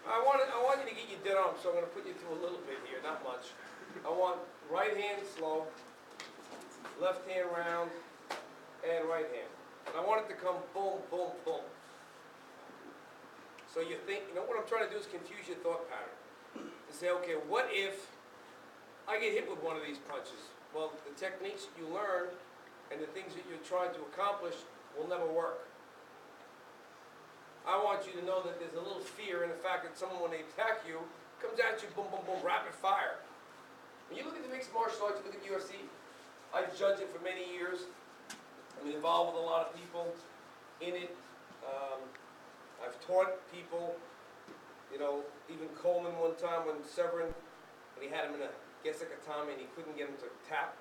I want you to get your dead arm, so I'm going to put you through a little bit here, not much. I want right hand slow, left hand round, and right hand. And I want it to come boom, boom, boom. So you think, you know what I'm trying to do is confuse your thought pattern. To say, okay, what if I get hit with one of these punches? Well, the techniques that you learn and the things that you're trying to accomplish will never work. I want you to know that there's a little fear in the fact that someone, when they attack you, comes at you, boom, boom, boom, rapid fire. When you look at the mixed martial arts, you look at UFC, I judged it for many years. I'm involved with a lot of people in it. I've taught people, you know, even Coleman one time when Severin, when he had him in a Gesekatame and he couldn't get him to tap.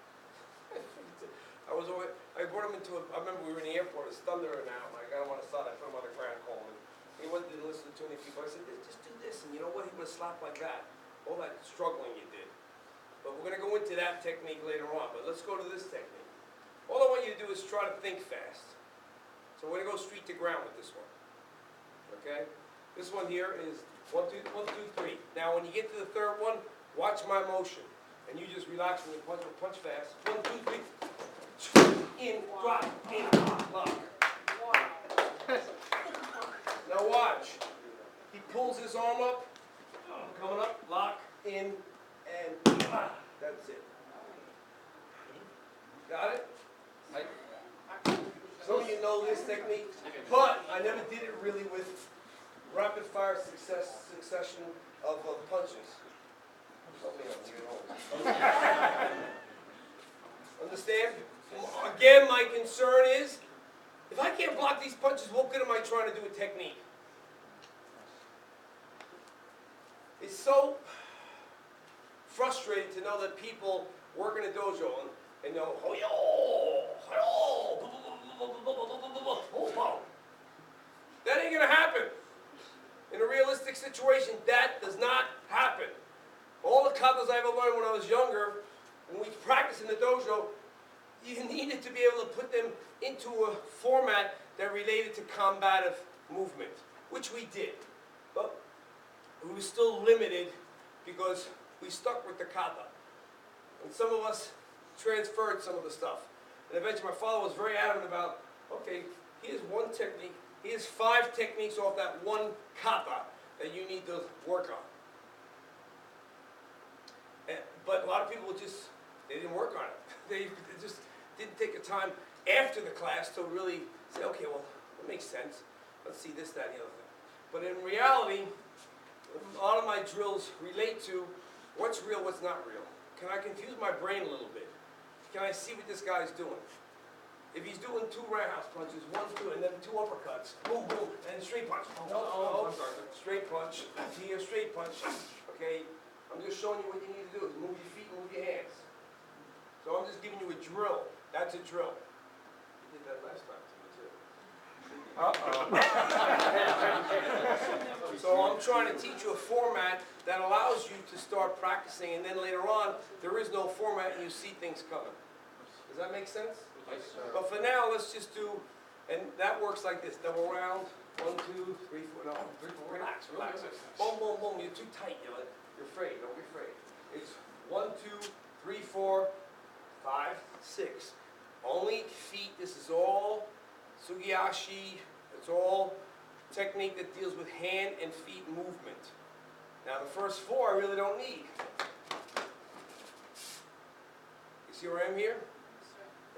I brought him into I remember we were in the airport, it's thundering out, and I got him on the side, I put him on the ground, Coleman. He didn't listen to too many people. I said, just do this, and you know what, he would have slapped like that. All that struggling you did. But we're going to go into that technique later on, but let's go to this technique. All I want you to do is try to think fast. So we're going to go street to ground with this one. Okay? This one here is 1, 2, 1, 2, 3. Now when you get to the third one, watch my motion. And you just relax when you punch fast. 1, 2, 3. In, drop, in, lock. Now watch. He pulls his arm up, coming up, lock, in, and that's it. Got it? Some of you know this technique, but I never did it really with rapid fire succession of punches. Understand? Again, my concern is, if I can't block these punches, what good am I trying to do a technique? It's so frustrating to know that people work in a dojo and know, that ain't gonna happen. In a realistic situation, that does not happen. All the katas I ever learned when I was younger, when we practiced in the dojo, you needed to be able to put them into a format that related to combative movement, which we did. But we were still limited because we stuck with the kata. And some of us transferred some of the stuff. And eventually my father was very adamant about, okay, here's one technique, here's 5 techniques off that one kata that you need to work on. But a lot of people just, they didn't work on it. They just didn't take the time after the class to really say, okay, well, it makes sense. Let's see this, that, and the other thing. But in reality, a lot of my drills relate to what's real, what's not real. Can I confuse my brain a little bit? Can I see what this guy's doing? If he's doing 2 roundhouse punches, 1, 2, and then 2 uppercuts, boom, boom, and straight punch. No, straight punch, here, straight punch. Okay, I'm just showing you what you need to do is move your feet, move your hands. So I'm just giving you a drill. That's a drill. You did that last time to me too. So I'm trying to teach you a format that allows you to start practicing, and then later on, there is no format and you see things coming. Does that make sense? Yes, sir. But for now, let's just do, and that works like this, double round, 1, 2, 3, 4, no, 3, 4, relax. Boom, boom, boom, you're too tight, you're afraid, don't be afraid. It's 1, 2, 3, 4, 5, 6. Only feet, this is all sugiyashi, it's all technique that deals with hand and feet movement. Now the first 4 I really don't need. You see where I am here?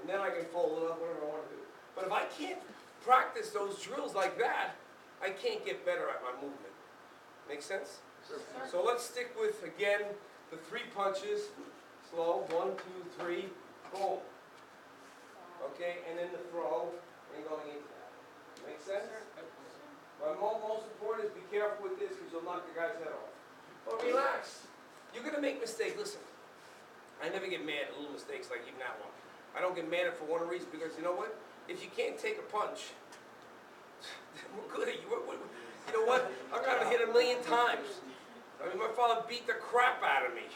And then I can fold it up, whatever I want to do. But if I can't practice those drills like that, I can't get better at my movement. Make sense? Sure. So let's stick with, again, the 3 punches. Slow, 1, 2, 3, boom. Okay, and then the throw, and going into that. Make sense? My most important is be careful with this because you'll knock the guy's head off. But relax. You're going to make mistakes. Listen, I never get mad at little mistakes like even that one. I don't get mad at it for one reason, because you know what? If you can't take a punch, we're good at you. You know what? I've gotten hit 1,000,000 times. I mean, my father beat the crap out of me.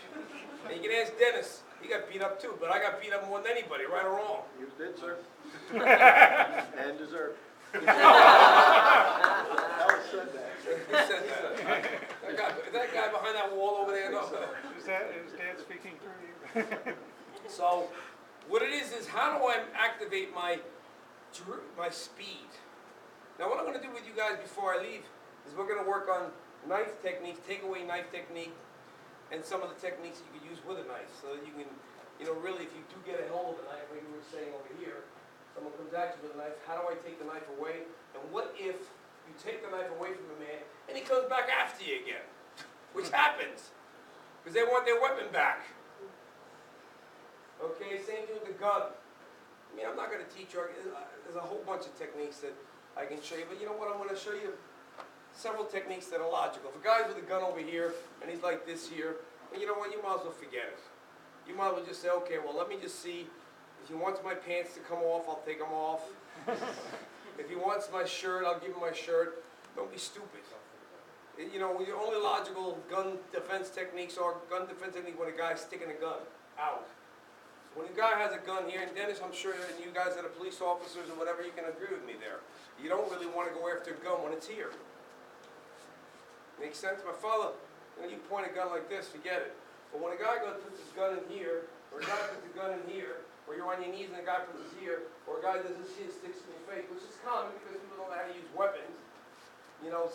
And you can ask Dennis. He got beat up too, but I got beat up more than anybody, right or wrong. You did, sir. And deserved. He said that. So, what it is how do I activate my speed? Now what I'm going to do with you guys before I leave is we're going to work on knife techniques, takeaway knife technique, and some of the techniques you can use with a knife, so that you can, really if you do get a hold of a knife, like we were saying over here, someone comes at you with a knife, how do I take the knife away? And what if you take the knife away from the man and he comes back after you again? Which happens, because they want their weapon back. Okay, same thing with the gun. I mean, I'm not going to teach you, there's a whole bunch of techniques that I can show you, but you know what, I'm going to show you several techniques that are logical. If a guy's with a gun over here, and he's like this here, well, you know what, you might as well forget it. You might as well just say, okay, well, let me just see, if he wants my pants to come off, I'll take them off. If he wants my shirt, I'll give him my shirt. Don't be stupid. The only logical gun defense techniques are when a guy's sticking a gun out. When a guy has a gun here, and Dennis, I'm sure, and you guys that are police officers or whatever, you can agree with me there. You don't really want to go after a gun when it's here. Makes sense? My father, you point a gun like this, forget it. But when a guy puts his gun in here, or a guy puts a gun in here, or you're on your knees and a guy puts his here, or a guy does this here, sticks in your face, which is common because people don't know how to use weapons.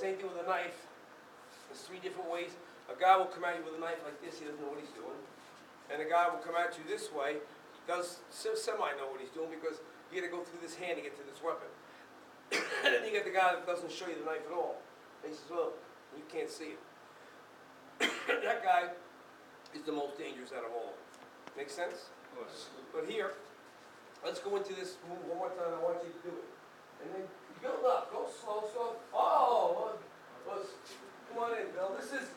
Same thing with a knife. There's 3 different ways. A guy will come at you with a knife like this, he doesn't know what he's doing. And a guy will come at you this way, he does semi-know what he's doing because you got to go through this hand to get to this weapon. And then you get the guy that doesn't show you the knife at all. And he says, well, you can't see it. That guy is the most dangerous out of all. Make sense? But here, let's go into this move one more time. I want you to do it. And then build up. Go slow, slow. Oh, come on in, Bill. This is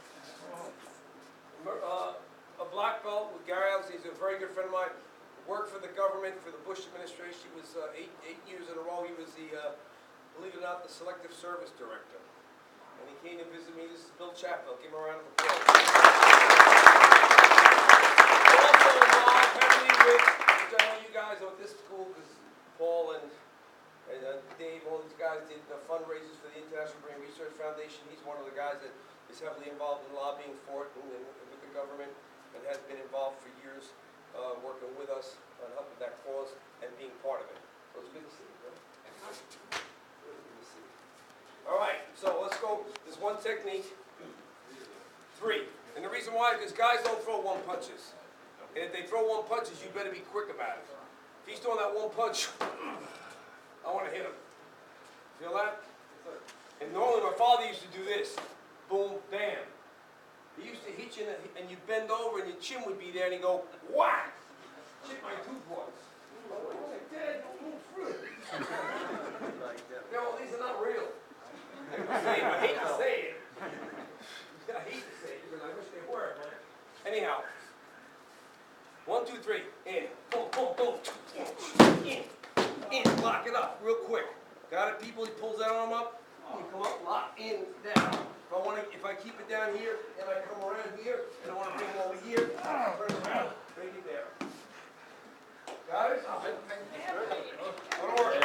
a black belt with Gary Allen. He's a very good friend of mine. Worked for the government, for the Bush administration. He was 8 years in a row. He was the, believe it or not, the Selective Service Director. And he came to visit me. This is Bill Chappell. Give him a round of applause. Also involved heavily with, which I know you guys are at this school, because Paul and Dave, all these guys did fundraisers for the International Brain Research Foundation. He's one of the guys that is heavily involved in lobbying for it and with the government, and has been involved for years, working with us on helping that cause and being part of it. So it's good to see you, Bill. Really good to see you. All right, so let's go. There's one technique, 3. And the reason why, because guys don't throw one punches. And if they throw one punches, you better be quick about it. If he's throwing that one punch, I want to hit him. Feel that? And normally my father used to do this. Boom, bam. He used to hit you and you bend over and your chin would be there and he'd go, whack! Chip my tooth once. I'm like, Dad, don't move through. No, these are not real. I hate to say it. I hate to say it because I wish they were. Anyhow. 1, 2, 3. In. Boom, boom, boom. In. Lock it up real quick. Got it, people? He pulls that arm up. You come up, lock, in, down. If I keep it down here, and I come around here, and I want to bring it over here, turn it around, bring it there. Got it? That'll work.